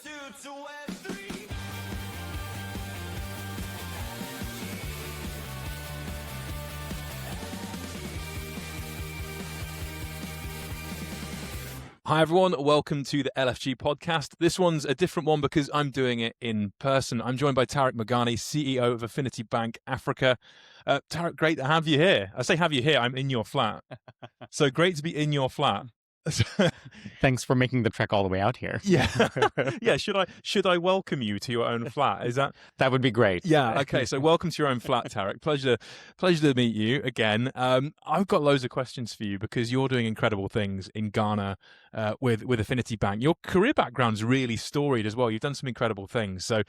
two to where three. Hi everyone, welcome to the LFG podcast. This one's a different one because I'm doing it in person. I'm joined by Tarek Mouganie, CEO of Affinity Africa. Tarek, great to have you here. I say have you here, I'm in your flat. So great to be in your flat. Thanks for making the trek all the way out here. Yeah. Yeah, should I welcome you to your own flat? Is that would be great. Yeah, okay. So welcome to your own flat, Tarek. Pleasure to meet you again. I've got loads of questions for you because you're doing incredible things in Ghana with Affinity Bank. Your career background's really storied as well. You've done some incredible things. So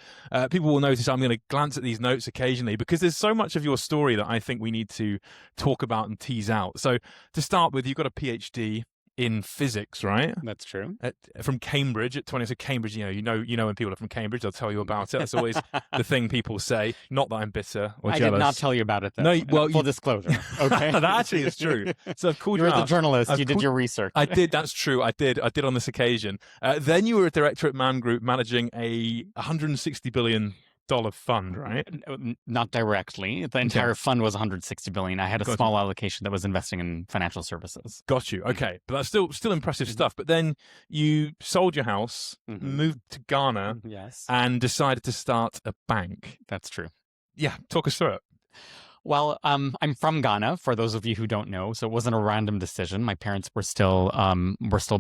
people will notice I'm going to glance at these notes occasionally because there's so much of your story that I think we need to talk about and tease out. So to start with, you've got a PhD in physics, right? That's true. From Cambridge at 20. So Cambridge, you know when people are from Cambridge, they'll tell you about it. That's always the thing people say. Not that I'm bitter or jealous. I did not tell you about it, though. No, well, full disclosure. Okay, that actually is true. So I've called You're you the out. journalist. You did your research. I did. That's true. I did on this occasion. Then you were a director at Man Group, managing a $160 billion fund, right? Not directly. The entire fund was $160 billion. I had a small allocation that was investing in financial services. Got you. Okay, but that's still impressive stuff. But then you sold your house, moved to Ghana, yes, and decided to start a bank. That's true. Yeah, talk us through it. Well, I'm from Ghana, for those of you who don't know, so it wasn't a random decision. My parents were still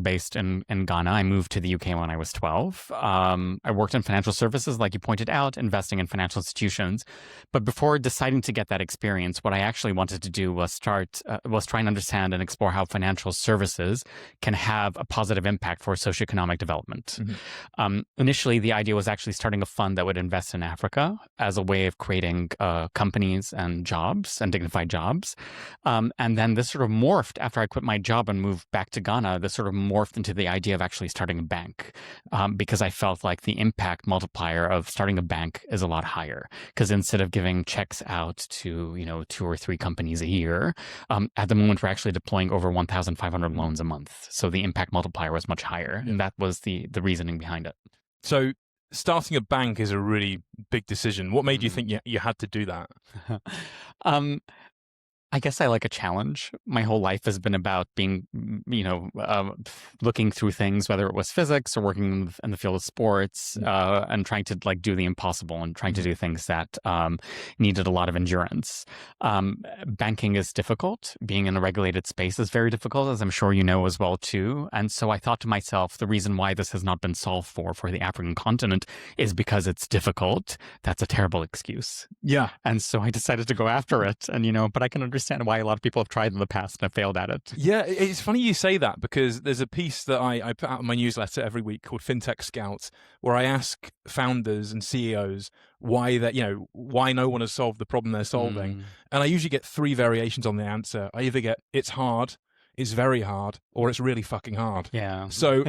based in Ghana. I moved to the UK when I was 12. I worked in financial services, like you pointed out, investing in financial institutions. But before deciding to get that experience, what I actually wanted to do was try and understand and explore how financial services can have a positive impact for socioeconomic development. Initially, the idea was actually starting a fund that would invest in Africa as a way of creating companies and jobs and dignified jobs. And then this sort of morphed after I quit my job and moved back to Ghana. This sort of morphed into the idea of actually starting a bank because I felt like the impact multiplier of starting a bank is a lot higher. Because instead of giving checks out to 2 or 3 companies a year, at the moment we're actually deploying over 1,500 loans a month. So the impact multiplier was much higher, and that was the reasoning behind it. So starting a bank is a really big decision. What made you think you had to do that? I guess I like a challenge. My whole life has been about being, looking through things, whether it was physics or working in the field of sports, and trying to do the impossible and trying to do things that needed a lot of endurance. Banking is difficult. Being in a regulated space is very difficult, as I'm sure you know as well too. And so I thought to myself, the reason why this has not been solved for the African continent is because it's difficult. That's a terrible excuse. Yeah. And so I decided to go after it. And, but I can understand why a lot of people have tried in the past and have failed at it. Yeah, it's funny you say that because there's a piece that I put out in my newsletter every week called FinTech Scout, where I ask founders and CEOs why no one has solved the problem they're solving. And I usually get 3 variations on the answer. I either get it's hard, it's very hard, or it's really fucking hard. Yeah. So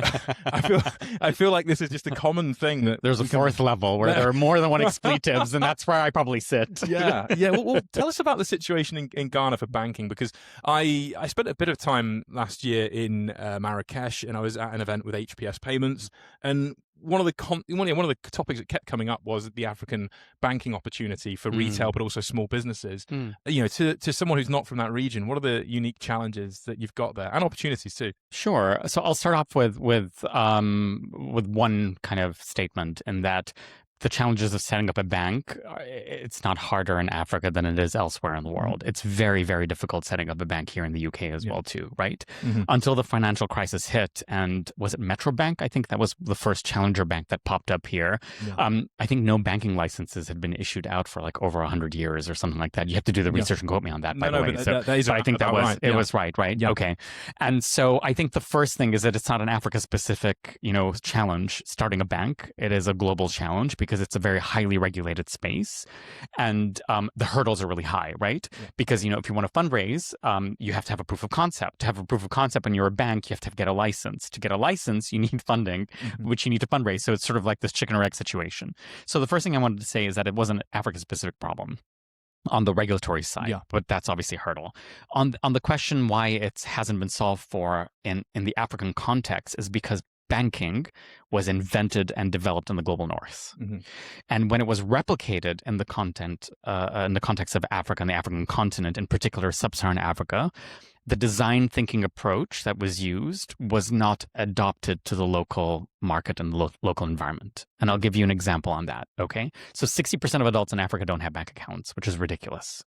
I feel like this is just a common thing that there's a 4th level where there are more than one expletives, and that's where I probably sit. Yeah. Well, tell us about the situation in Ghana for banking, because I spent a bit of time last year in Marrakesh, and I was at an event with HPS Payments, and one of the topics that kept coming up was the African banking opportunity for retail, but also small businesses. To someone who's not from that region, what are the unique challenges that you've got there, and opportunities too? Sure. So I'll start off with one kind of statement, in that the challenges of setting up a bank, it's not harder in Africa than it is elsewhere in the world. It's very, very difficult setting up a bank here in the UK as well too, right? Until the financial crisis hit, and was it Metro Bank? I think that was the first challenger bank that popped up here. I think no banking licenses had been issued out for over 100 years or something like that. You have to do the research and quote me on that, by the way. But I think that was right. It was right? Yeah. Okay. And so I think the first thing is that it's not an Africa-specific, challenge starting a bank. It is a global challenge because it's a very highly regulated space, and the hurdles are really high, right? Because, if you want to fundraise, you have to have a proof of concept. To have a proof of concept when you're a bank, you have to get a license. To get a license, you need funding, which you need to fundraise. So it's sort of like this chicken or egg situation. So the first thing I wanted to say is that it wasn't an Africa-specific problem on the regulatory side, but that's obviously a hurdle. On the question why it hasn't been solved for in the African context is because banking was invented and developed in the global north. Mm-hmm. And when it was replicated in the in the context of Africa and the African continent, in particular sub-Saharan Africa, the design thinking approach that was used was not adopted to the local market and the local environment. And I'll give you an example on that, okay? So 60% of adults in Africa don't have bank accounts, which is ridiculous.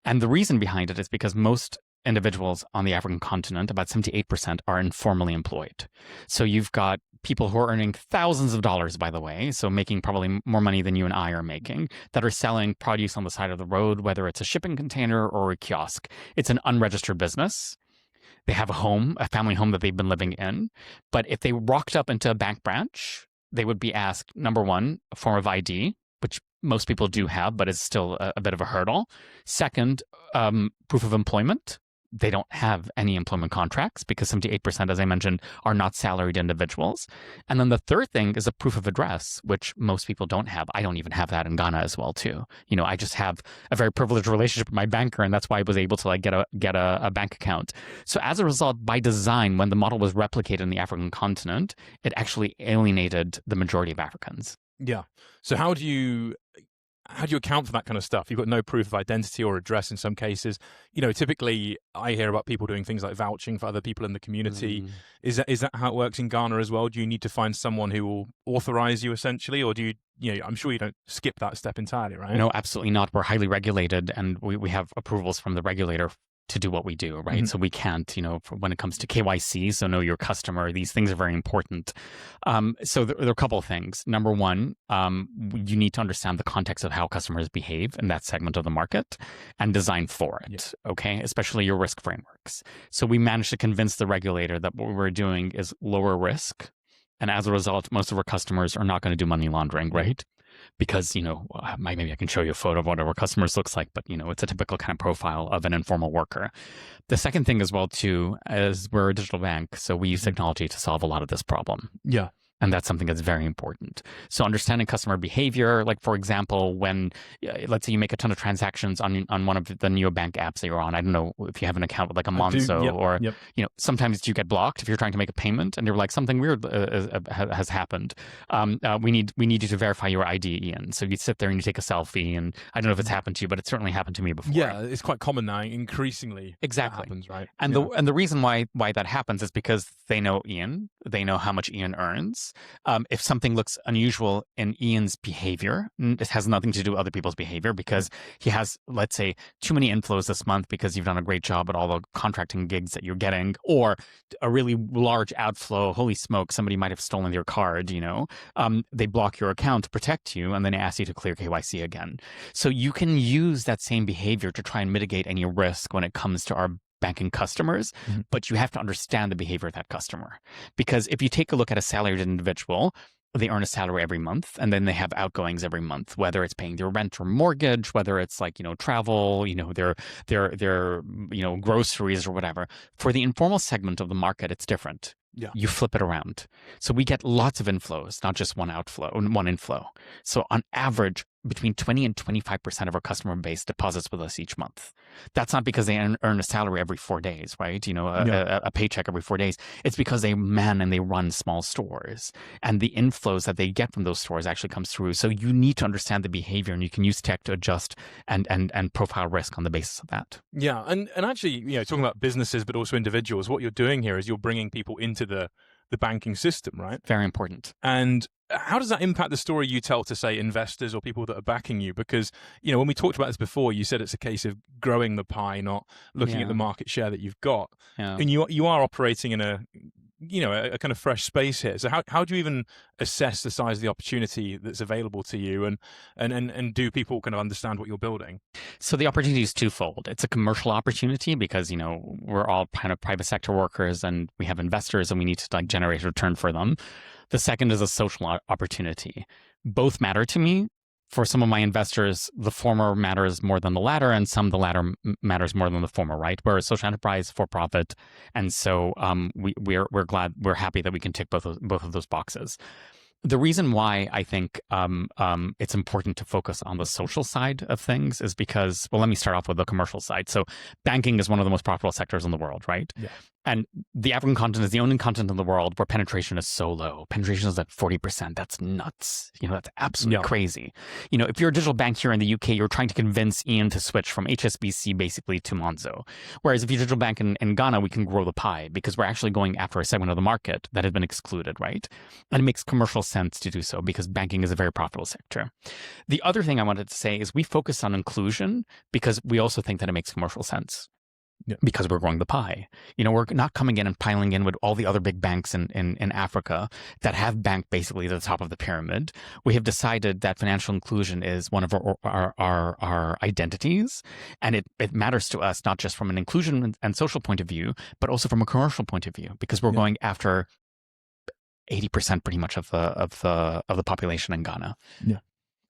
And the reason behind it is because most individuals on the African continent, about 78%, are informally employed. So you've got people who are earning thousands of dollars, by the way, so making probably more money than you and I are making, that are selling produce on the side of the road, whether it's a shipping container or a kiosk. It's an unregistered business. They have a home, a family home that they've been living in. But if they rocked up into a bank branch, they would be asked, number one, a form of ID, which most people do have, but it's still a bit of a hurdle. Second, proof of employment. They don't have any employment contracts because 78%, as I mentioned, are not salaried individuals. And then the third thing is a proof of address, which most people don't have. I don't even have that in Ghana as well, too. You know, I just have a very privileged relationship with my banker, and that's why I was able to get a bank account. So as a result, by design, when the model was replicated in the African continent, it actually alienated the majority of Africans. Yeah. So how do you account for that kind of stuff? You've got no proof of identity or address in some cases. You know, typically I hear about people doing things like vouching for other people in the community. Is that how it works in Ghana as well? Do you need to find someone who will authorize you essentially, or do you, I'm sure you don't skip that step entirely, right? No, absolutely not. We're highly regulated, and we have approvals from the regulator to do what we do, right? Mm-hmm. So we can't, when it comes to KYC, so know your customer, these things are very important. So there are a couple of things. Number one, you need to understand the context of how customers behave in that segment of the market and design for it, okay? Especially your risk frameworks. So we managed to convince the regulator that what we're doing is lower risk. And as a result, most of our customers are not going to do money laundering, right? Because, maybe I can show you a photo of what our customers looks like, but, it's a typical kind of profile of an informal worker. The second thing as well, too, is we're a digital bank, so we use technology to solve a lot of this problem. Yeah. And that's something that's very important. So understanding customer behavior, like, for example, when, let's say you make a ton of transactions on one of the neobank apps that you're on. I don't know if you have an account with like a Monzo sometimes you get blocked if you're trying to make a payment and they're like, something weird has happened. We need you to verify your ID, Ian. So you sit there and you take a selfie, and I don't know if it's happened to you, but it certainly happened to me before. Yeah, it's quite common now, increasingly. Exactly. That happens, right? And the reason why that happens is because they know Ian. They know how much Ian earns. If something looks unusual in Ian's behavior, it has nothing to do with other people's behavior, because he has, let's say, too many inflows this month because you've done a great job at all the contracting gigs that you're getting, or a really large outflow. Holy smoke, somebody might have stolen your card, they block your account to protect you, and then they ask you to clear KYC again. So you can use that same behavior to try and mitigate any risk when it comes to our banking customers, but you have to understand the behavior of that customer. Because if you take a look at a salaried individual, they earn a salary every month, and then they have outgoings every month, whether it's paying their rent or mortgage, whether it's like, travel, their groceries or whatever. For the informal segment of the market, it's different. Yeah. You flip it around. So we get lots of inflows, not just one inflow. So on average, between 20 and 25% of our customer base deposits with us each month. That's not because they earn a salary every 4 days, right? A paycheck every 4 days. It's because they man and they run small stores, and the inflows that they get from those stores actually comes through. So you need to understand the behavior, and you can use tech to adjust and profile risk on the basis of that. Yeah, and actually, talking about businesses, but also individuals, what you're doing here is you're bringing people into the banking system, right? Very important. And how does that impact the story you tell to, say, investors or people that are backing you? Because, when we talked about this before, you said it's a case of growing the pie, not looking at the market share that you've got. Yeah. And you are operating in a kind of fresh space here. So how do you even assess the size of the opportunity that's available to you, and do people kind of understand what you're building? So the opportunity is twofold. It's a commercial opportunity because, we're all kind of private sector workers, and we have investors, and we need to generate a return for them. The second is a social opportunity. Both matter to me. For some of my investors, the former matters more than the latter, and some the latter matters more than the former, right? We're a social enterprise, for profit, and so we're happy that we can tick both of those boxes. The reason why I think it's important to focus on the social side of things is because, well, let me start off with the commercial side. So banking is one of the most profitable sectors in the world, right? Yeah. And the African continent is the only continent in the world where penetration is so low. Penetration is at 40%. That's nuts. That's absolutely crazy. If you're a digital bank here in the UK, you're trying to convince Ian to switch from HSBC basically to Monzo. Whereas if you're a digital bank in Ghana, we can grow the pie because we're actually going after a segment of the market that had been excluded, right? And it makes commercial sense to do so because banking is a very profitable sector. The other thing I wanted to say is we focus on inclusion because we also think that it makes commercial sense. Yeah. Because we're growing the pie. We're not coming in and piling in with all the other big banks in Africa that have banked basically to the top of the pyramid. We have decided that financial inclusion is one of our identities. And it matters to us, not just from an inclusion and social point of view, but also from a commercial point of view, because we're going after 80% pretty much of the population in Ghana. Yeah.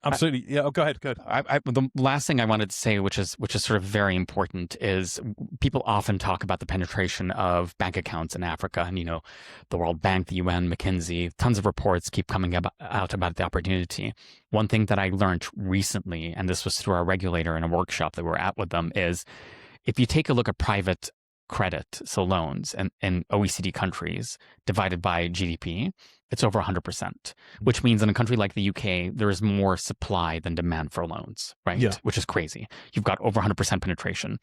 Absolutely. Yeah. Oh, go ahead. The last thing I wanted to say, which is sort of very important, is people often talk about the penetration of bank accounts in Africa, and the World Bank, the UN, McKinsey, tons of reports keep coming out about the opportunity. One thing that I learned recently, and this was through our regulator in a workshop that we were at with them, is if you take a look at private credit, so loans, in OECD countries divided by GDP, it's over 100%, which means in a country like the UK, there is more supply than demand for loans, right? Yeah. Which is crazy. You've got over 100% penetration.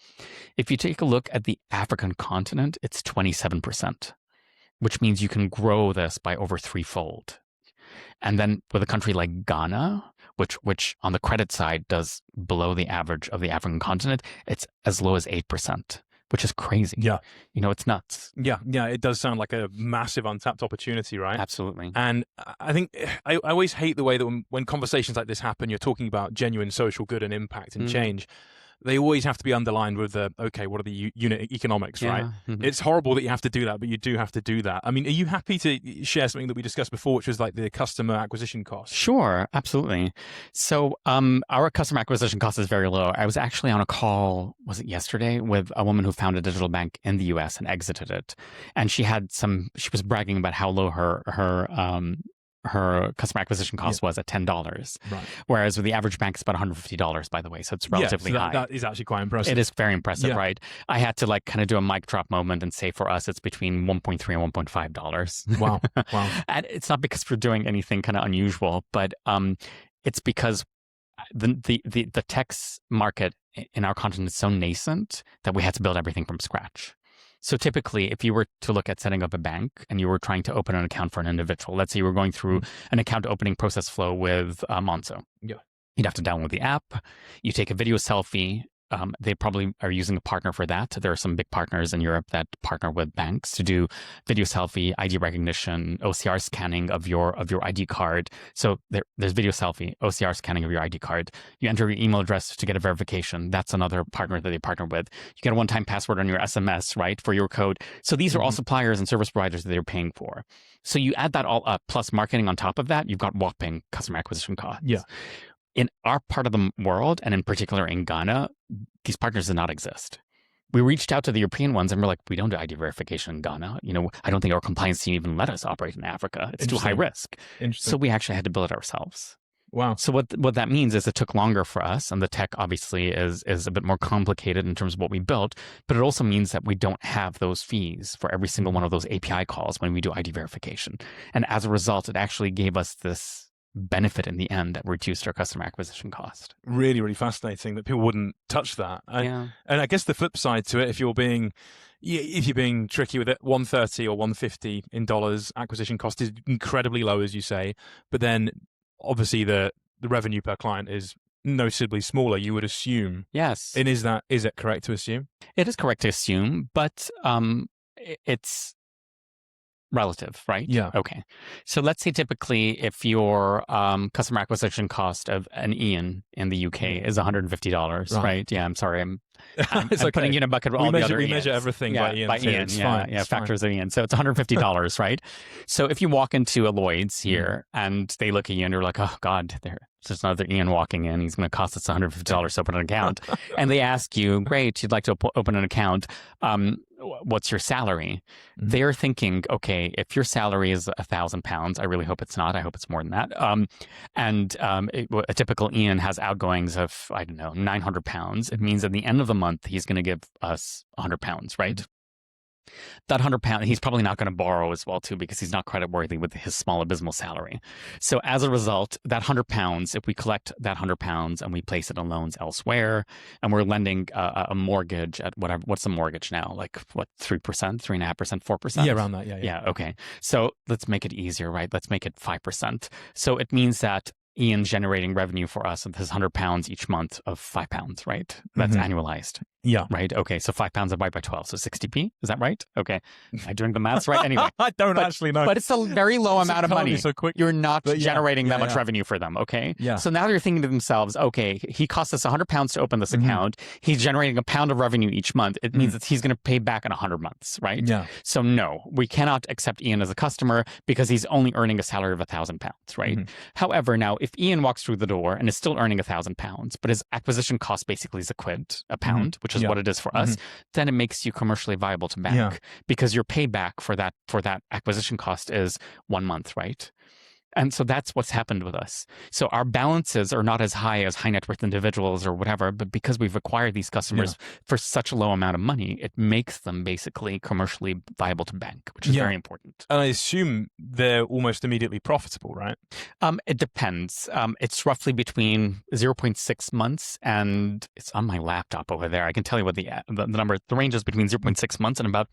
If you take a look at the African continent, it's 27%, which means you can grow this by over threefold. And then with a country like Ghana, which on the credit side does below the average of the African continent, it's as low as 8%. Which is crazy. Yeah. It's nuts. Yeah. It does sound like a massive untapped opportunity, right? Absolutely. And I think I always hate the way that when conversations like this happen, you're talking about genuine social good and impact and change. They always have to be underlined with what are the unit economics, right? Mm-hmm. It's horrible that you have to do that, but you do have to do that. I mean, are you happy to share something that we discussed before, which was like the customer acquisition cost? Sure, absolutely. So our customer acquisition cost is very low. I was actually on a call, was it yesterday, with a woman who founded a digital bank in the US and exited it. And she was bragging about how low her customer acquisition cost was at $10. Right. Whereas with the average bank, it's about $150, by the way. So it's relatively high. That is actually quite impressive. It is very impressive, right? I had to kind of do a mic drop moment and say for us, it's between $1.3 and $1.5. Wow. And it's not because we're doing anything kind of unusual, but it's because the tech market in our continent is so nascent that we had to build everything from scratch. So typically, if you were to look at setting up a bank and you were trying to open an account for an individual, let's say you were going through an account opening process flow with Monzo. Yeah. You'd have to download the app. You take a video selfie. They probably are using a partner for that. There are some big partners in Europe that partner with banks to do video selfie, ID recognition, OCR scanning of your ID card. So there's video selfie, OCR scanning of your ID card. You enter your email address to get a verification. That's another partner that they partner with. You get a one-time password on your SMS, right, for your code. So these are all suppliers and service providers that they're paying for. So you add that all up, plus marketing on top of that, you've got whopping customer acquisition costs. Yeah. In our part of the world, and in particular in Ghana, these partners did not exist. We reached out to the European ones and we're like, we don't do ID verification in Ghana. I don't think our compliance team even let us operate in Africa. It's too high risk. So we actually had to build it ourselves. Wow. So what that means is it took longer for us, and the tech obviously is a bit more complicated in terms of what we built, but it also means that we don't have those fees for every single one of those API calls when we do ID verification. And as a result, it actually gave us this benefit in the end that reduced our customer acquisition cost. Really, really fascinating that people wouldn't touch that. And I guess the flip side to it, if you're being tricky with it, $130 or $150 in dollars acquisition cost is incredibly low, as you say. But then obviously the revenue per client is noticeably smaller, you would assume. Yes. And is it correct to assume? It is correct to assume, but it's relative, right? Yeah. Okay. So let's say typically if your customer acquisition cost of an Ian in the UK is $150, right? Yeah, I'm sorry. I'm putting you in a bucket with all the other Ians. We measure everything by Ian. It's fine. Yeah, factors of Ian. So it's $150, right? So if you walk into a Lloyd's here and they look at you and you're like, oh God, there's just another Ian walking in. He's going to cost us $150 to open an account. And they ask you, great, you'd like to open an account. What's your salary? Mm-hmm. They're thinking, okay, if your salary is £1,000, I really hope it's not. I hope it's more than that. A typical Ian has outgoings of, I don't know, £900. It means at the end of the month, he's going to give us £100, right? That £100, he's probably not going to borrow as well too, because he's not credit worthy with his small abysmal salary. So as a result, that £100, if we collect that £100 and we place it on loans elsewhere, and we're lending a mortgage at what's the mortgage now? Like what, 3%, 3.5%, 4%? Yeah, around that. Yeah. Yeah. Okay. So let's make it easier, right? Let's make it 5%. So it means that Ian's generating revenue for us with his £100 each month of £5, right? That's annualized. Yeah. Right. Okay. So £5 divided by 12. So 60p. Is that right? Okay. Am I doing the maths right? Anyway. I don't actually know. But it's a very low amount of money. So quick. You're not generating that much yeah. revenue for them. Okay. Yeah. So now they're thinking to themselves, okay, he costs us £100 to open this account. He's generating £1 of revenue each month. It means that he's going to pay back in 100 months. Right. Yeah. So no, we cannot accept Ian as a customer because he's only earning a salary of £1,000. Right. However, now if Ian walks through the door and is still earning £1,000, but his acquisition cost basically is a pound, which is what it is for us, then it makes you commercially viable to bank because your payback for that acquisition cost is 1 month, right? And so that's what's happened with us. So our balances are not as high as high net worth individuals or whatever, but because we've acquired these customers for such a low amount of money, it makes them basically commercially viable to bank, which is very important. And I assume they're almost immediately profitable, right? It depends. It's roughly between 0.6 months and it's on my laptop over there. I can tell you what the number, the range is between 0.6 months and about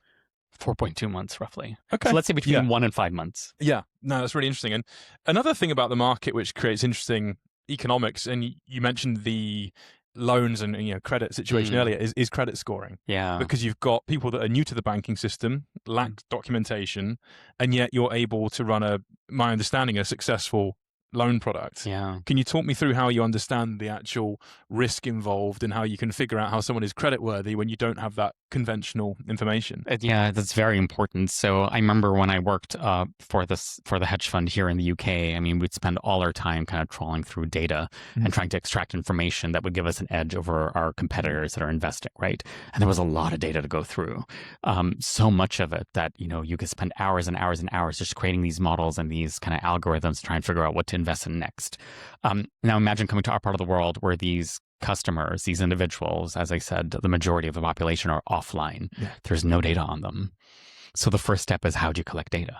4.2 months roughly. Okay. So let's say between 1 and 5 months. Yeah. No, that's really interesting. And another thing about the market which creates interesting economics, and you mentioned the loans and credit situation earlier, is credit scoring. Yeah. Because you've got people that are new to the banking system, lack documentation, and yet you're able to run my understanding, a successful loan product. Yeah. Can you talk me through how you understand the actual risk involved and how you can figure out how someone is creditworthy when you don't have that conventional information? Yeah, that's very important. So I remember when I worked for the hedge fund here in the UK, I mean, we'd spend all our time kind of trawling through data and trying to extract information that would give us an edge over our competitors that are investing, right? And there was a lot of data to go through. So much of it that, you could spend hours and hours and hours just creating these models and these kind of algorithms to try and figure out what to invest in next. Now imagine coming to our part of the world where these customers, these individuals, as I said, the majority of the population are offline. Yeah. There's no data on them. So the first step is, how do you collect data?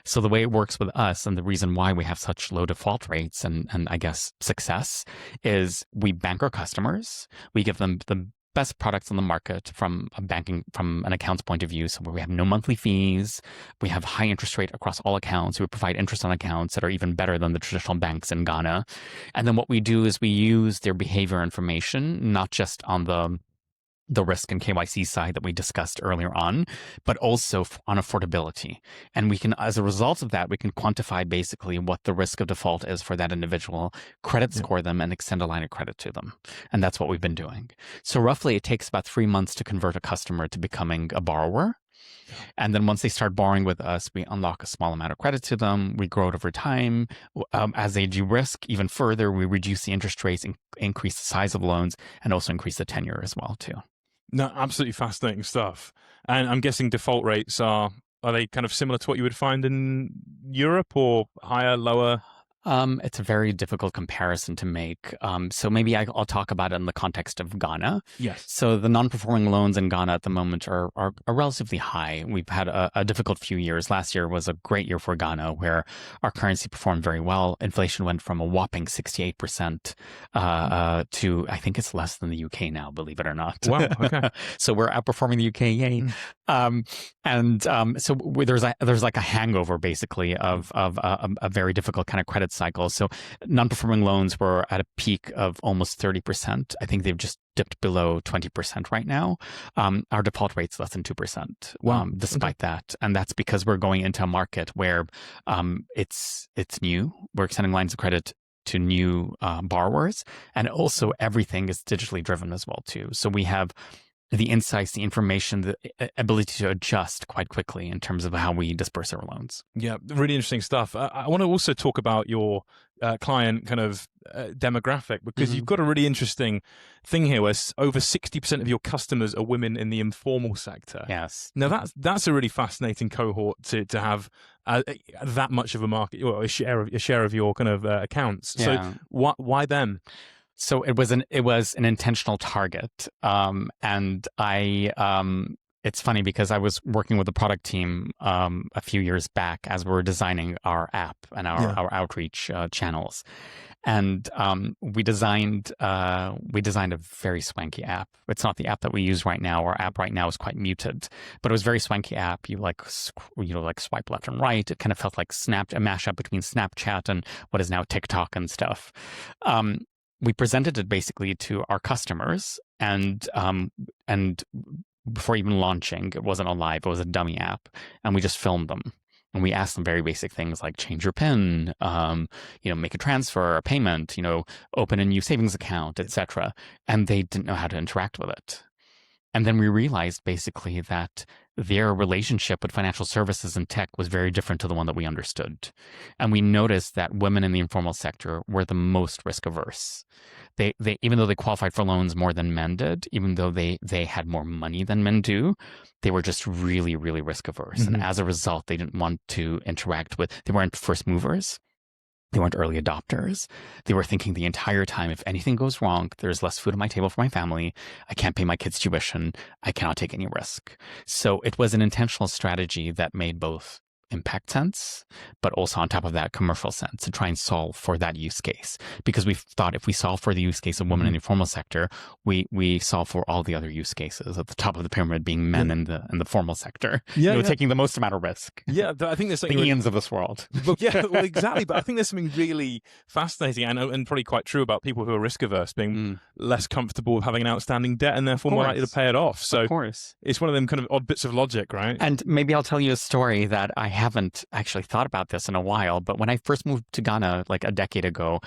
So the way it works with us, and the reason why we have such low default rates and I guess success, is we bank our customers. We give them the best products on the market from an accounts point of view. So where we have no monthly fees, we have high interest rate across all accounts. We provide interest on accounts that are even better than the traditional banks in Ghana. And then what we do is we use their behavior information, not just on the risk and KYC side that we discussed earlier on, but also on affordability. And we can, as a result of that, we can quantify basically what the risk of default is for that individual, credit score them, and extend a line of credit to them. And that's what we've been doing. So roughly it takes about 3 months to convert a customer to becoming a borrower. And then once they start borrowing with us, we unlock a small amount of credit to them. We grow it over time. As they de-risk even further, we reduce the interest rates, increase the size of loans, and also increase the tenure as well too. No, absolutely fascinating stuff. And I'm guessing default rates are they kind of similar to what you would find in Europe, or higher, lower? It's a very difficult comparison to make. So maybe I'll talk about it in the context of Ghana. Yes. So the non-performing loans in Ghana at the moment are relatively high. We've had a difficult few years. Last year was a great year for Ghana, where our currency performed very well. Inflation went from a whopping 68% to, I think it's less than the UK now, believe it or not. Wow. Okay. So we're outperforming the UK. Yay. So there's like a hangover basically of a very difficult kind of credit cycle. So non-performing loans were at a peak of almost 30%. I think they've just dipped below 20% right now. Our default rate's less than 2%. Wow. Despite that. And that's because we're going into a market where it's new. We're extending lines of credit to new borrowers. And also everything is digitally driven as well too. So we have the insights, the information, the ability to adjust quite quickly in terms of how we disperse our loans. Yeah, really interesting stuff. I want to also talk about your client kind of demographic, because you've got a really interesting thing here where over 60% of your customers are women in the informal sector. Yes. Now that's a really fascinating cohort to have that much of a market, or a share of your kind of accounts. Yeah. So why them? So it was an intentional target, and I It's funny because I was working with the product team a few years back as we were designing our app and our outreach channels, and we designed a very swanky app. It's not the app that we use right now. Our app right now is quite muted, but it was a very swanky app. You like swipe left and right. It kind of felt like a mashup between Snapchat and what is now TikTok and stuff. We presented it basically to our customers, and before even launching, it wasn't a live, it was a dummy app, and we just filmed them. And we asked them very basic things like change your PIN, make a transfer, a payment, open a new savings account, etc. And they didn't know how to interact with it. And then we realized basically that their relationship with financial services and tech was very different to the one that we understood. And we noticed that women in the informal sector were the most risk averse. They even though they qualified for loans more than men did, even though they had more money than men do, they were just really, really risk averse. Mm-hmm. And as a result, they didn't want to interact they weren't first movers. They weren't early adopters. They were thinking the entire time, if anything goes wrong, there's less food on my table for my family. I can't pay my kids' tuition. I cannot take any risk. So it was an intentional strategy that made both impact sense, but also on top of that commercial sense to try and solve for that use case. Because we thought if we solve for the use case of women in the informal sector, we solve for all the other use cases at the top of the pyramid being men in the formal sector, taking the most amount of risk. Yeah, I think there's something the Ians of this world. Well, exactly. But I think there's something really fascinating and probably quite true about people who are risk averse being less comfortable with having an outstanding debt and therefore more likely to pay it off. So of course, it's one of them kind of odd bits of logic, right? And maybe I'll tell you a story that I haven't actually thought about this in a while, but when I first moved to Ghana like a decade ago,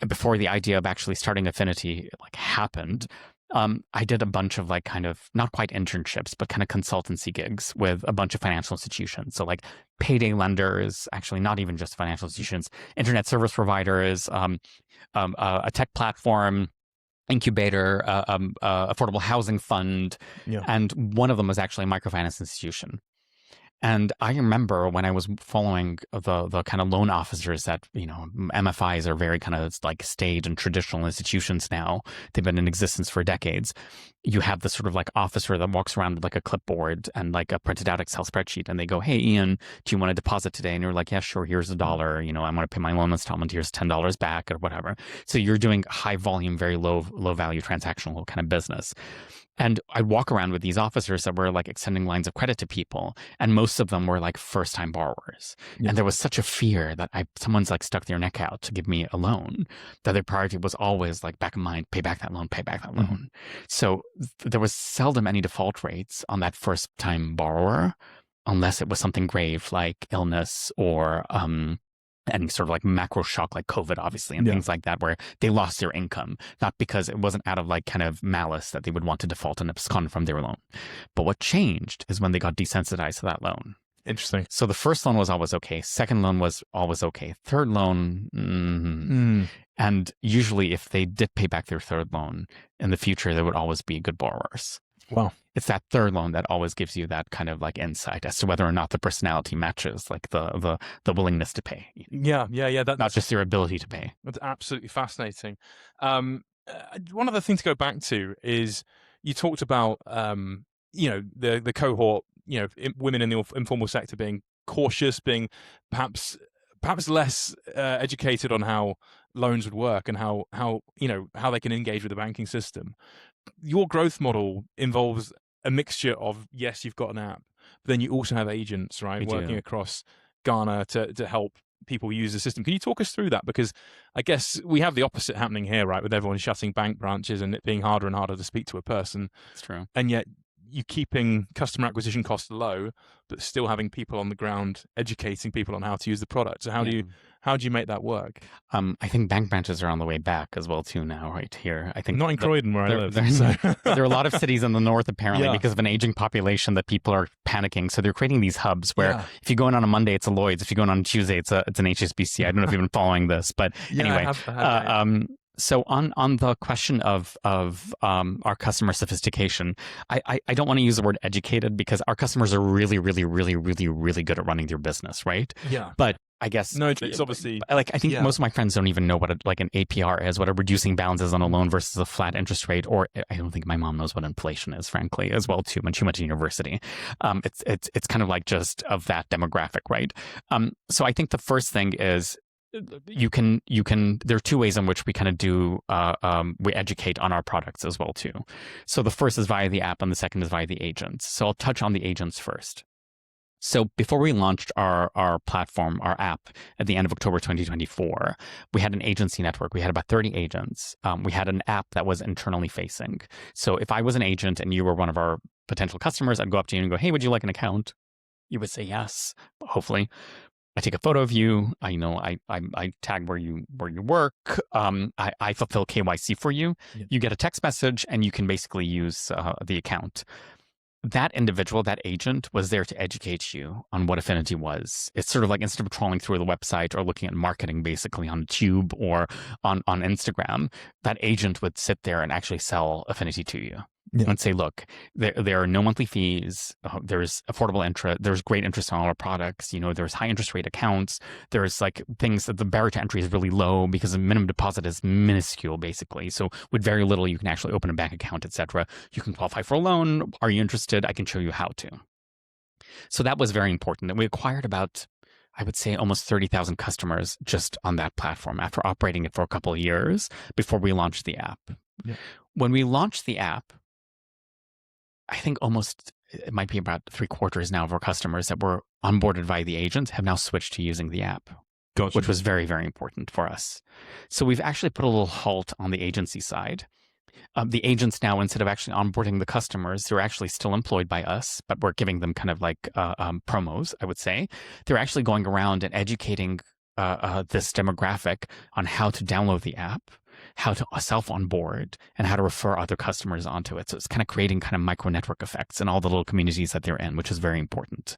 before the idea of actually starting Affinity happened, I did a bunch of kind of not quite internships, but kind of consultancy gigs with a bunch of financial institutions. So payday lenders, actually not even just financial institutions, internet service providers, a tech platform, incubator, affordable housing fund, and one of them was actually a microfinance institution. And I remember when I was following the kind of loan officers that, MFIs are very kind of staid and traditional institutions now. They've been in existence for decades. You have this sort of officer that walks around with a clipboard and a printed out Excel spreadsheet. And they go, hey, Ian, do you want to deposit today? And you're like, yeah, sure. Here's $1. I want to pay my loan installment. Here's $10 back or whatever. So you're doing high volume, very low value transactional kind of business. And I'd walk around with these officers that were extending lines of credit to people. And most of them were first time borrowers. Yeah. And there was such a fear that someone's stuck their neck out to give me a loan that their priority was always back of mind, pay back that loan, pay back that loan. So there was seldom any default rates on that first time borrower, unless it was something grave like illness or, any sort of macro shock like COVID, obviously, and things like that, where they lost their income, not because it wasn't out of kind of malice that they would want to default and abscond from their loan. But what changed is when they got desensitized to that loan. Interesting. So the first loan was always okay. Second loan was always okay. Third loan, and usually if they did pay back their third loan in the future, they would always be good borrowers. Wow. It's that third loan that always gives you that kind of insight as to whether or not the personality matches the willingness to pay. Yeah. That's not just your ability to pay. That's absolutely fascinating. One other thing to go back to is you talked about the cohort, women in the informal sector being cautious, being perhaps less educated on how loans would work and how they can engage with the banking system. Your growth model involves a mixture of, yes, you've got an app, but then you also have agents, right, working across Ghana to help people use the system. Can you talk us through that? Because I guess we have the opposite happening here, right, with everyone shutting bank branches and it being harder and harder to speak to a person. That's true. And yet you keeping customer acquisition costs low, but still having people on the ground educating people on how to use the product. So how do you make that work? I think bank branches are on the way back as well too now, right here. I think not in Croydon where I live. There are a lot of cities in the north apparently because of an aging population that people are panicking. So they're creating these hubs where if you go in on a Monday, it's a Lloyd's. If you go in on a Tuesday, it's an HSBC. I don't know if you've been following this, but anyway. So on the question of our customer sophistication, I don't want to use the word educated because our customers are really, really, really, really, really good at running their business, right? Yeah. But I guess No, it's obviously like I think yeah. most of my friends don't even know what like an APR is, what a reducing balance is on a loan versus a flat interest rate, or I don't think my mom knows what inflation is, frankly, as well too. When she went to university, it's kind of like just of that demographic, right? So I think the first thing is you can there are two ways in which we kind of do we educate on our products as well too. So the first is via the app, and the second is via the agents. So I'll touch on the agents first. So before we launched our platform, our app, at the end of October 2024, we had an agency network. We had about 30 agents. We had an app that was internally facing. So if I was an agent and you were one of our potential customers, I'd go up to you and go, "Hey, would you like an account?" You would say yes, hopefully. I take a photo of you. I tag where you work. I fulfill KYC for you. Yeah. You get a text message, and you can basically use the account. That individual, that agent, was there to educate you on what Affinity was. It's sort of like instead of trolling through the website or looking at marketing basically on Tube or on Instagram, that agent would sit there and actually sell Affinity to you. Yeah. And say, look, there are no monthly fees. There's affordable interest. There's great interest on all our products. There's high interest rate accounts. There's like things that the barrier to entry is really low because the minimum deposit is minuscule, basically. So with very little, you can actually open a bank account, etc. You can qualify for a loan. Are you interested? I can show you how to. So that was very important. And we acquired about, I would say, almost 30,000 customers just on that platform after operating it for a couple of years before we launched the app. Yeah. When we launched the app, I think it might be about 3/4 now of our customers that were onboarded via the agents have now switched to using the app, Gotcha. Which was very, very important for us. So we've actually put a little halt on the agency side. The agents now, instead of actually onboarding the customers, they're actually still employed by us, but we're giving them kind of like promos, I would say. They're actually going around and educating this demographic on how to download the app, how to self-onboard, and how to refer other customers onto it. So it's kind of creating kind of micro network effects in all the little communities that they're in, which is very important.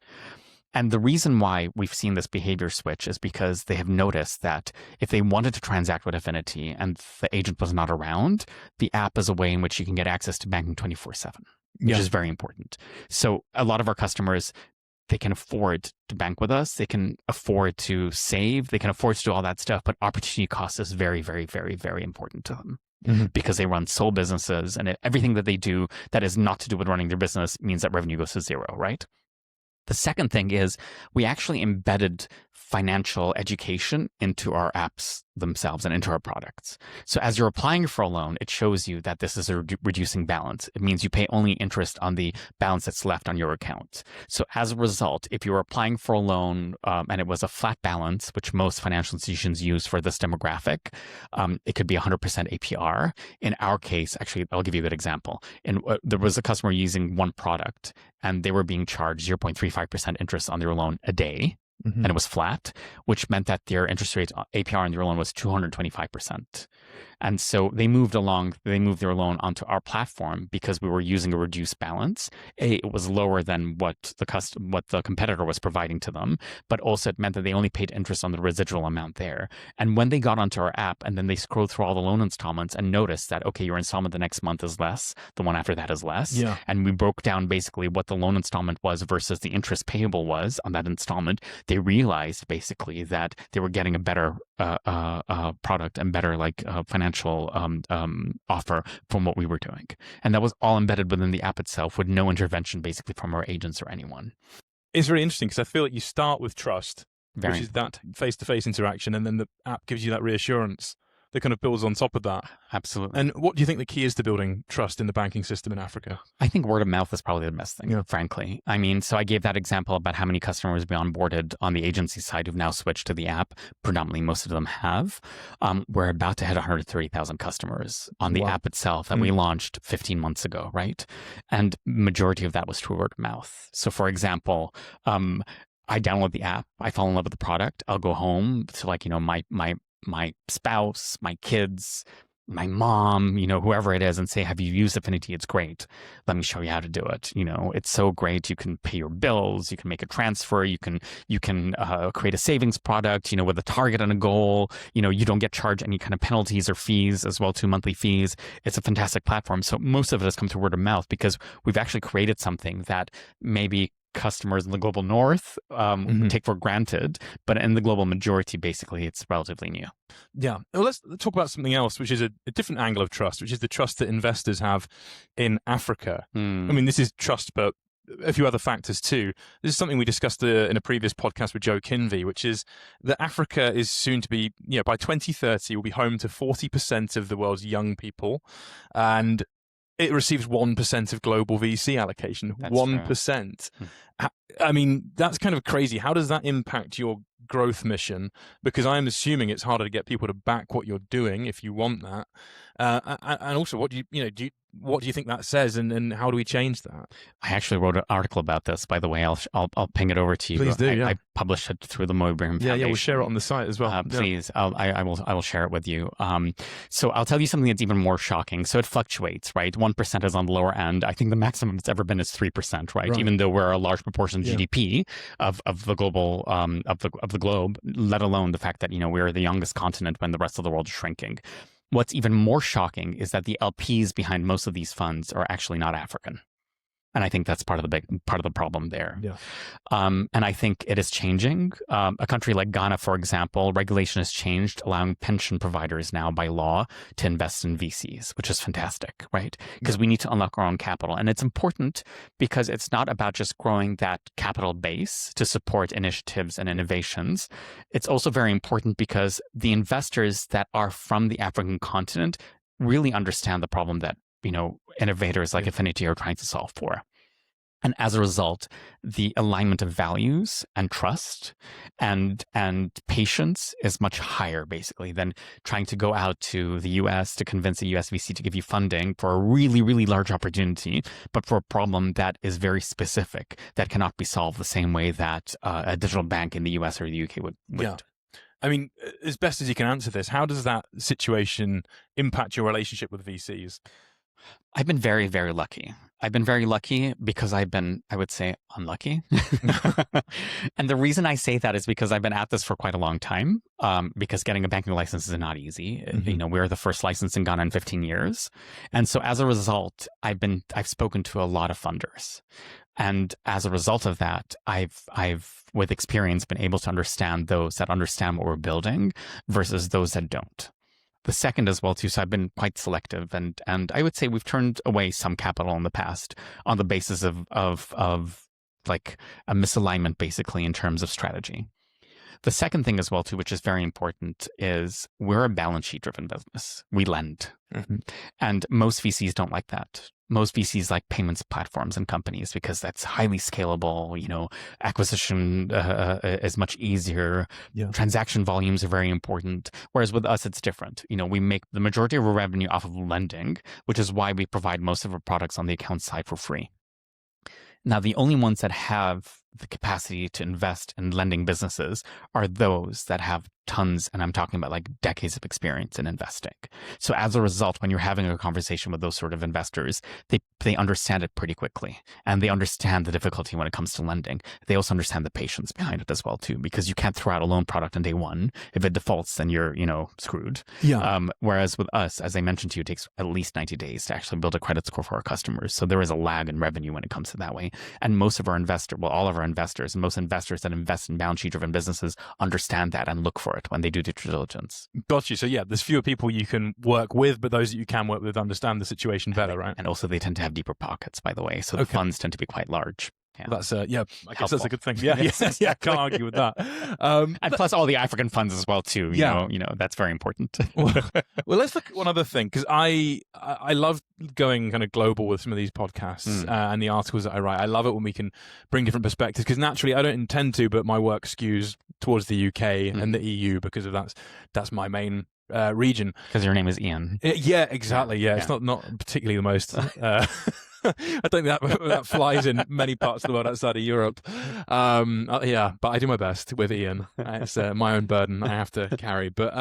And the reason why we've seen this behavior switch is because they have noticed that if they wanted to transact with Affinity and the agent was not around, the app is a way in which you can get access to banking 24/7, which is very important. So a lot of our customers, they can afford to bank with us. They can afford to save. They can afford to do all that stuff. But opportunity cost is very, very, very, very important to them because they run sole businesses, and everything that they do that is not to do with running their business means that revenue goes to zero, right? The second thing is we actually embedded financial education into our apps themselves and into our products. So as you're applying for a loan, it shows you that this is a reducing balance. It means you pay only interest on the balance that's left on your account. So as a result, if you were applying for a loan and it was a flat balance, which most financial institutions use for this demographic, it could be 100% APR. In our case, actually, I'll give you a good example. There was a customer using one product, and they were being charged 0.35% interest on their loan a day. And it was flat, which meant that their interest rate APR on their loan was 225%. And so they moved their loan onto our platform because we were using a reduced balance. It was lower than what the competitor was providing to them, but also it meant that they only paid interest on the residual amount there. And when they got onto our app and then they scrolled through all the loan installments and noticed that, okay, your installment the next month is less, the one after that is less. Yeah. And we broke down basically what the loan installment was versus the interest payable was on that installment. They realized basically that they were getting a better product and better financial offer from what we were doing. And that was all embedded within the app itself with no intervention basically from our agents or anyone. It's very interesting because I feel like you start with trust, which is that face-to-face interaction, and then the app gives you that reassurance that kind of builds on top of that. Absolutely. And what do you think the key is to building trust in the banking system in Africa? I think word of mouth is probably the best thing, frankly. I mean, so I gave that example about how many customers we onboarded on the agency side who've now switched to the app. Predominantly, most of them have. We're about to hit 130,000 customers on the app itself that we launched 15 months ago, right? And majority of that was through word of mouth. So for example, I download the app, I fall in love with the product, I'll go home to my spouse, my kids, my mom, whoever it is, and say, have you used Affinity? It's great. Let me show you how to do it. It's so great. You can pay your bills. You can make a transfer. You can create a savings product, with a target and a goal. You don't get charged any kind of penalties or fees as well, too, monthly fees. It's a fantastic platform. So most of it has come through word of mouth because we've actually created something that maybe customers in the global north take for granted, but in the global majority, basically, it's relatively new. Yeah. Well, let's talk about something else, which is a different angle of trust, which is the trust that investors have in Africa. I mean, this is trust, but a few other factors too. This is something we discussed in a previous podcast with Joe Kinvey, which is that Africa is soon to be, by 2030, will be home to 40% of the world's young people, and it receives 1% of global VC allocation. That's 1%. I mean, that's kind of crazy. How does that impact your growth mission? Because I'm assuming it's harder to get people to back what you're doing if you want that. And also, what do you think that says, and how do we change that? I actually wrote an article about this, by the way. I'll ping it over to you. Please do. I published it through the Mo Ibrahim Foundation. Yeah, we'll share it on the site as well. Please, I will share it with you. So I'll tell you something that's even more shocking. So it fluctuates, right? 1% is on the lower end. I think the maximum it's ever been is 3%, right? Even though we're a large proportion of GDP of the global of the globe, let alone the fact that we're the youngest continent when the rest of the world is shrinking. What's even more shocking is that the LPs behind most of these funds are actually not African. And I think that's part of the problem there. Yeah. And I think it is changing. A country like Ghana, for example, regulation has changed, allowing pension providers now by law to invest in VCs, which is fantastic, right? Because we need to unlock our own capital. And it's important because it's not about just growing that capital base to support initiatives and innovations. It's also very important because the investors that are from the African continent really understand the problem that innovators like Affinity are trying to solve for. And as a result, the alignment of values and trust and patience is much higher, basically, than trying to go out to the US to convince a US VC to give you funding for a really, really large opportunity, but for a problem that is very specific, that cannot be solved the same way that a digital bank in the US or the UK would. Yeah. I mean, as best as you can answer this, how does that situation impact your relationship with VCs? I've been very, very lucky. I've been very lucky because I've been, I would say, unlucky. And the reason I say that is because I've been at this for quite a long time, because getting a banking license is not easy. We're the first license in Ghana in 15 years. And so as a result, I've spoken to a lot of funders. And as a result of that, I've with experience been able to understand those that understand what we're building versus those that don't. The second as well too, so I've been quite selective, and I would say we've turned away some capital in the past on the basis of like a misalignment, basically, in terms of strategy. The second thing as well too, which is very important, is we're a balance sheet driven business. We lend, and most VCs don't like that. Most VCs like payments platforms and companies because that's highly scalable. Acquisition is much easier. Yeah. Transaction volumes are very important. Whereas with us, it's different. We make the majority of our revenue off of lending, which is why we provide most of our products on the account side for free. Now, the only ones that have the capacity to invest in lending businesses are those that have tons, and I'm talking about like decades of experience in investing. So as a result, when you're having a conversation with those sort of investors, they understand it pretty quickly, and they understand the difficulty when it comes to lending. They also understand the patience behind it as well too, because you can't throw out a loan product on day one. If it defaults, then you're screwed. Yeah. Whereas with us, as I mentioned to you, it takes at least 90 days to actually build a credit score for our customers. So there is a lag in revenue when it comes to that way. And most of our all of our investors and most investors that invest in balance sheet driven businesses understand that and look for it when they do due diligence. Got you. So yeah, there's fewer people you can work with, but those that you can work with understand the situation better, right? And also they tend to have deeper pockets, by the way. So the funds tend to be quite large. Yeah. That's I guess that's a good thing. Yeah, can't argue with that. And plus all the African funds as well too. You know, that's very important. well, let's look at one other thing, because I love going kind of global with some of these podcasts and the articles that I write. I love it when we can bring different perspectives, because naturally I don't intend to, but my work skews towards the UK and the EU because of that's my main region. Because your name is Ian. Yeah, exactly. Yeah, it's not particularly the most. I think that flies in many parts of the world outside of Europe. But I do my best with Ian. It's my own burden I have to carry. But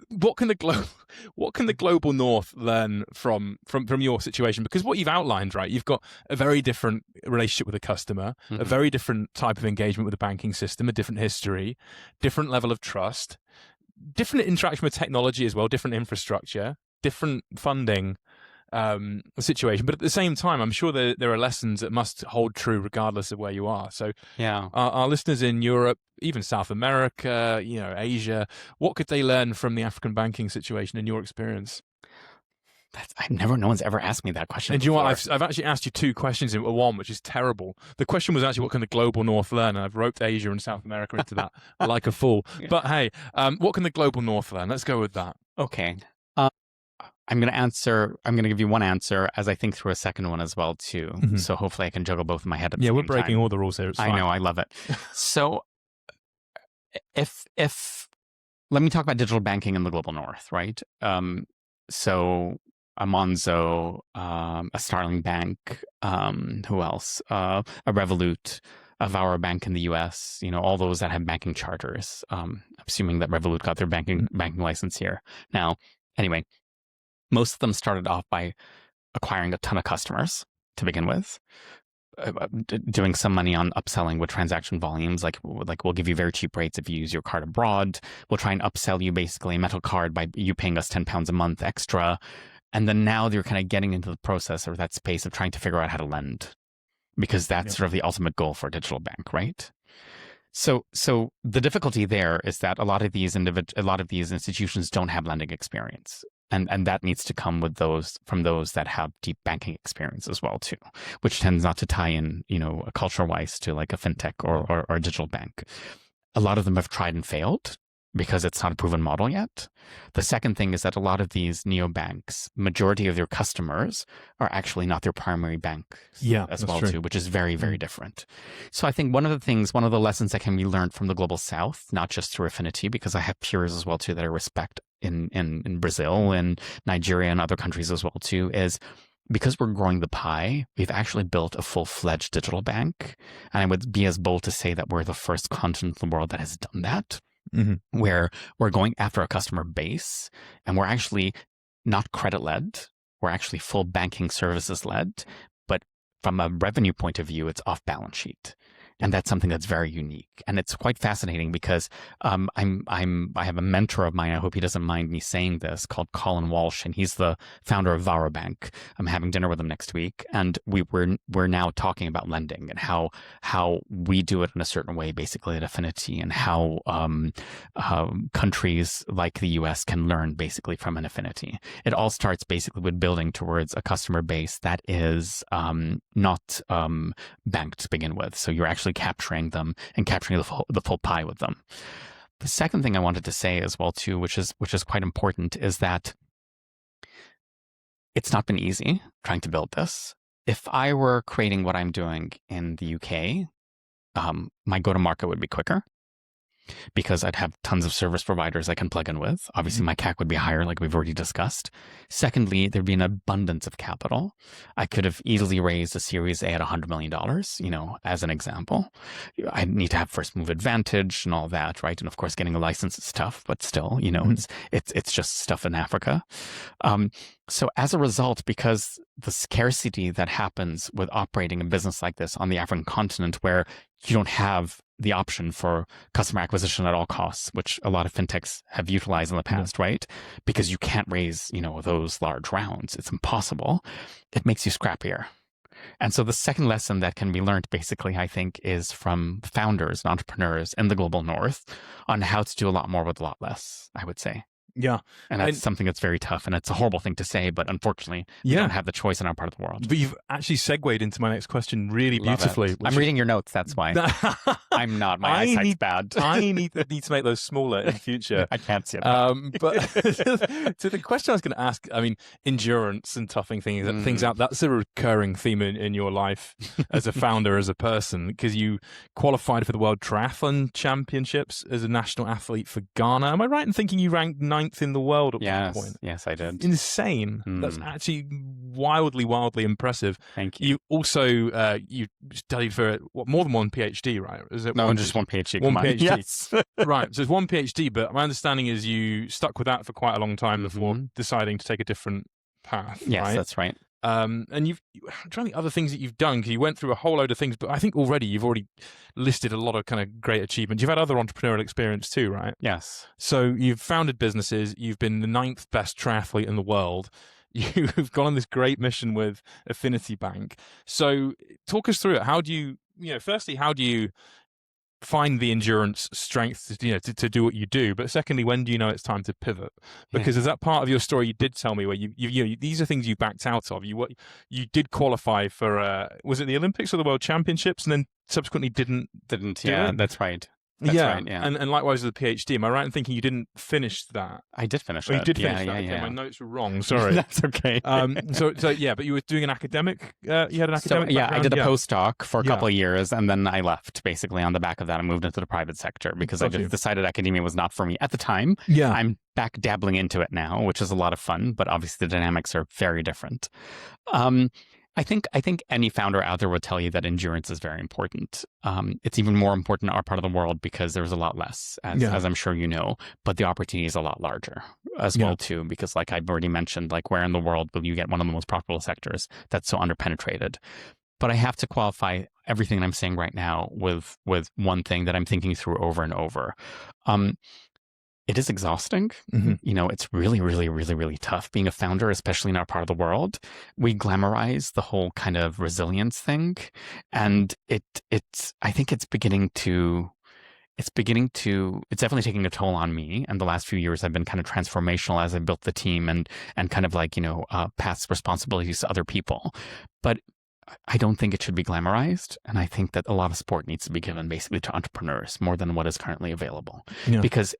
what can the global North learn from your situation? Because what you've outlined, right? You've got a very different relationship with a customer, a very different type of engagement with the banking system, a different history, different level of trust, different interaction with technology as well, different infrastructure, different funding. situation. But at the same time, I'm sure there are lessons that must hold true regardless of where you are. So Yeah. our listeners in Europe, even South America, Asia, what could they learn from the African banking situation in your experience? No one's ever asked me that question. And do you know before. what? I've actually asked you two questions in one, which is terrible. The question was actually, what can the global north learn? And I've roped Asia and South America into that like a fool. Yeah. But hey, what can the global north learn? Let's go with that. Okay. I'm going to give you one answer as I think through a second one as well, too. Mm-hmm. So hopefully I can juggle both in my head at the same Yeah, we're breaking time. all the rules here. It's fine. I know, I love it. So if let me talk about digital banking in the global north, right? So a Monzo, a Starling Bank, who else? A Revolut, a Varo Bank in the US, all those that have banking charters. Assuming that Revolut got their banking license here. Now, anyway, most of them started off by acquiring a ton of customers to begin with, doing some money on upselling with transaction volumes. Like we'll give you very cheap rates if you use your card abroad. We'll try and upsell you basically a metal card by you paying us £10 a month extra. And then now they're kind of getting into the process or that space of trying to figure out how to lend, because that's sort of the ultimate goal for a digital bank, right? So the difficulty there is that a lot of these institutions don't have lending experience. And that needs to come with from those that have deep banking experience as well too, which tends not to tie in, culture-wise to like a fintech or a digital bank. A lot of them have tried and failed because it's not a proven model yet. The second thing is that a lot of these neobanks, majority of their customers are actually not their primary bank as well too, which is very, very different. So I think one of the lessons that can be learned from the global south, not just through Affinity, because I have peers as well too that I respect in Brazil and Nigeria and other countries as well too, is because we're growing the pie, we've actually built a full-fledged digital bank. And I would be as bold to say that we're the first continent in the world that has done that. Mm-hmm. Where we're going after a customer base and we're actually not credit led, we're actually full banking services led, but from a revenue point of view, it's off balance sheet. And that's something that's very unique. And it's quite fascinating because I have a mentor of mine, I hope he doesn't mind me saying this, called Colin Walsh, and he's the founder of Varo Bank. I'm having dinner with him next week, and we're now talking about lending and how we do it in a certain way, basically at Affinity, and how countries like the US can learn basically from an Affinity. It all starts basically with building towards a customer base that is not banked to begin with. So you're actually capturing them and capturing the full pie with them. The second thing I wanted to say as well too, which is quite important, is that it's not been easy trying to build this. If I were creating what I'm doing in the UK, my go-to-market would be quicker, because I'd have tons of service providers I can plug in with. Obviously, my CAC would be higher, like we've already discussed. Secondly, there'd be an abundance of capital. I could have easily raised a Series A at $100 million, as an example. I need to have first move advantage and all that, right? And of course, getting a license is tough, but still, it's just stuff in Africa. So as a result, because the scarcity that happens with operating a business like this on the African continent, where you don't have the option for customer acquisition at all costs, which a lot of fintechs have utilized in the past, right? Because you can't raise, those large rounds. It's impossible. It makes you scrappier. And so the second lesson that can be learned, basically, I think, is from founders and entrepreneurs in the global north on how to do a lot more with a lot less, I would say. Yeah. And that's something that's very tough. And it's a horrible thing to say, but unfortunately, we don't have the choice in our part of the world. But you've actually segued into my next question really beautifully. I'm reading your notes, that's why. I'm not. My eyesight's bad. I need to make those smaller in the future. I can't see it. But so the question I was going to ask, endurance and toughing things out, that's a recurring theme in your life as a founder, as a person, because you qualified for the World Triathlon Championships as a national athlete for Ghana. Am I right in thinking you ranked 9th in the world at one point? Yes, I did. Insane. That's actually wildly impressive. Thank you. You also you studied for more than one PhD, right? Is it just one PhD. One PhD. Yes. Right. So it's one PhD, but my understanding is you stuck with that for quite a long time before deciding to take a different path. Yes, right? That's right. And I'm trying to think other things that you've done, because you went through a whole load of things, but I think you've already listed a lot of kind of great achievements. You've had other entrepreneurial experience too, right? Yes. So you've founded businesses, you've been the 9th best triathlete in the world, you've gone on this great mission with Affinity Bank. So talk us through it. How do you, firstly, how do you find the endurance strength to do what you do, but secondly, when do you know it's time to pivot? Because there's that part of your story you did tell me where you these are things you backed out of. You did qualify for was it the Olympics or the World Championships, and then subsequently didn't Yeah, that's right. That's right, yeah. And likewise with the PhD. Am I right in thinking you didn't finish that? I did finish it. Oh, you did finish that. Yeah, Okay, yeah. my notes were wrong. Sorry. That's okay. So yeah, but you were doing an academic. You had an academic. Yeah, I background? did a postdoc for a couple of years, and then I left. Basically, on the back of that, I moved into the private sector because I just decided academia was not for me at the time. Yeah, I'm back dabbling into it now, which is a lot of fun, but obviously the dynamics are very different. I think any founder out there will tell you that endurance is very important. It's even more important in our part of the world because there's a lot less, as I'm sure you know, but the opportunity is a lot larger as well too. Because like I've already mentioned, like where in the world will you get one of the most profitable sectors that's so underpenetrated? But I have to qualify everything that I'm saying right now with one thing that I'm thinking through over and over. It is exhausting. It's really, really, really, really tough being a founder, especially in our part of the world. We glamorize the whole kind of resilience thing. And I think it's definitely taking a toll on me. And the last few years have been kind of transformational as I built the team and kind of like, pass responsibilities to other people. But I don't think it should be glamorized. And I think that a lot of support needs to be given basically to entrepreneurs more than what is currently available. Because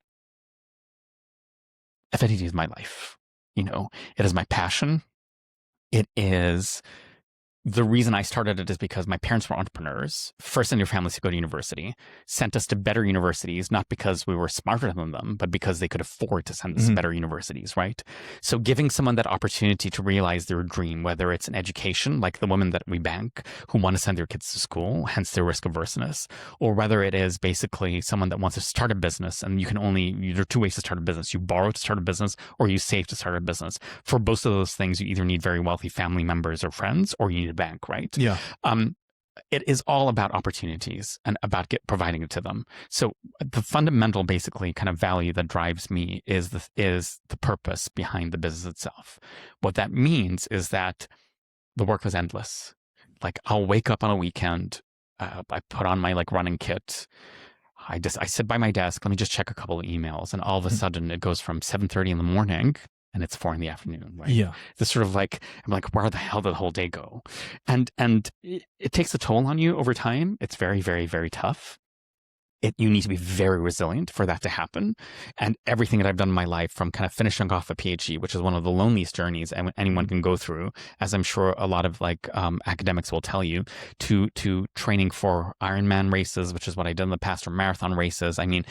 Affinity is my life. It is my passion. It is the reason I started it is because my parents were entrepreneurs, first in their families to go to university, sent us to better universities, not because we were smarter than them, but because they could afford to send us to better universities, right? So giving someone that opportunity to realize their dream, whether it's an education, like the women that we bank who want to send their kids to school, hence their risk averseness, or whether it is basically someone that wants to start a business and there are two ways to start a business. You borrow to start a business or you save to start a business. For both of those things, you either need very wealthy family members or friends, or you need a bank, right? Yeah. It is all about opportunities and about providing it to them. So the fundamental, basically, kind of value that drives me is the purpose behind the business itself. What that means is that the work was endless. Like I'll wake up on a weekend, I put on my like running kit. I sit by my desk. Let me just check a couple of emails, and all of a sudden it goes from 7:30 in the morning. And it's 4 PM, right? Yeah. It's sort of like, I'm like, where the hell did the whole day go? And it takes a toll on you over time. It's very, very, very tough. You need to be very resilient for that to happen. And everything that I've done in my life, from kind of finishing off a PhD, which is one of the loneliest journeys anyone can go through, as I'm sure a lot of like academics will tell you, to training for Ironman races, which is what I did in the past, or marathon races. I mean,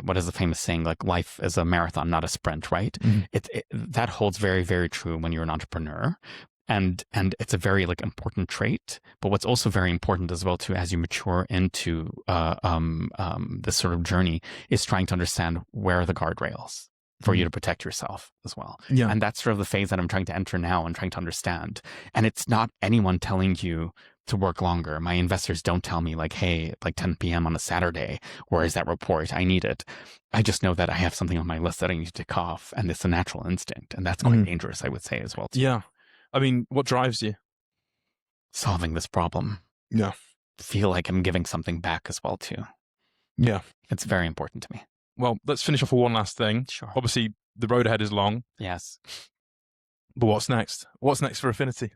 what is the famous saying? Like, life is a marathon, not a sprint, right? That holds very, very true when you're an entrepreneur. And it's a very like important trait. But what's also very important as well too, as you mature into this sort of journey, is trying to understand where are the guardrails for you to protect yourself as well. Yeah. And that's sort of the phase that I'm trying to enter now and trying to understand. And it's not anyone telling you to work longer. My investors don't tell me like, hey, like 10 PM on a Saturday, where is that report? I need it. I just know that I have something on my list that I need to tick off, and it's a natural instinct. And that's quite dangerous, I would say, as well too. Yeah. I mean, what drives you? Solving this problem. Yeah. Feel like I'm giving something back as well too. Yeah. It's very important to me. Well, let's finish off with one last thing. Sure. Obviously, the road ahead is long. Yes. But what's next? What's next for Affinity?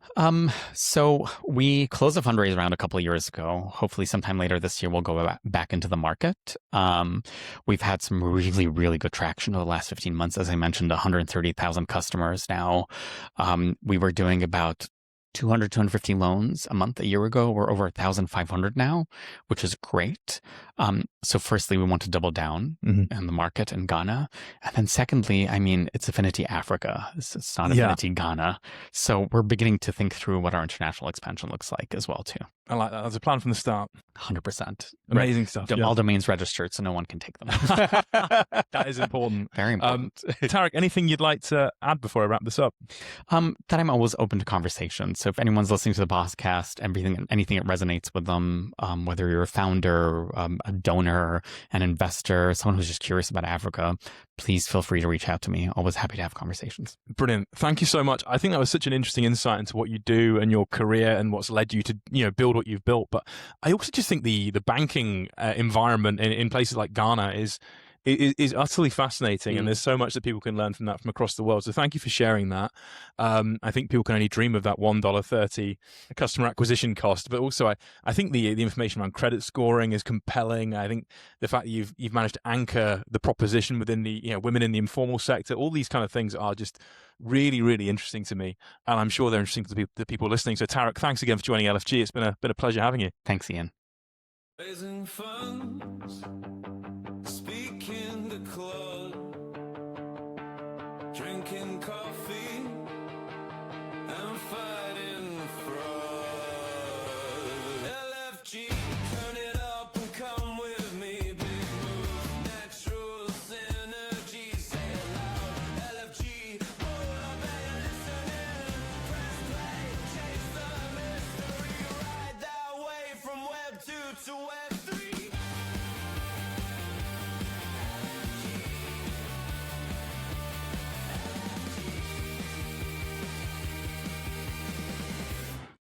So we closed a fundraise round a couple of years ago. Hopefully sometime later this year, we'll go back into the market. We've had some really, really good traction over the last 15 months. As I mentioned, 130,000 customers now. We were doing about 200, 250 loans a month a year ago. We're over 1,500 now, which is great. So firstly, we want to double down in the market in Ghana. And then secondly, I mean, it's Affinity Africa. It's not Affinity Ghana. So we're beginning to think through what our international expansion looks like as well too. I like that. That's a plan from the start. 100%. Amazing stuff. All domains registered, so no one can take them. That is important. Very important. Tarek, anything you'd like to add before I wrap this up? That I'm always open to conversation. So So if anyone's listening to the podcast, anything that resonates with them, whether you're a founder, a donor, an investor, someone who's just curious about Africa, please feel free to reach out to me. Always happy to have conversations. Brilliant. Thank you so much. I think that was such an interesting insight into what you do and your career and what's led you to, build what you've built. But I also just think the banking environment in places like Ghana is utterly fascinating, and there's so much that people can learn from that from across the world. So thank you for sharing that. I think people can only dream of that $1.30 customer acquisition cost, but also I think the information around credit scoring is compelling. I think the fact that you've managed to anchor the proposition within the women in the informal sector, all these kind of things are just really, really interesting to me, and I'm sure they're interesting to the people listening. So Tarek, thanks again for joining LFG. It's been a pleasure having you. Thanks, Ian. Raising funds, speaking the club, drinking coffee, and fighting fraud. LFG, turn it up and come with me. Big moves, natural synergy, say it loud. LFG, hold up and listen in. Press play, chase the mystery, ride that way from web 2 to web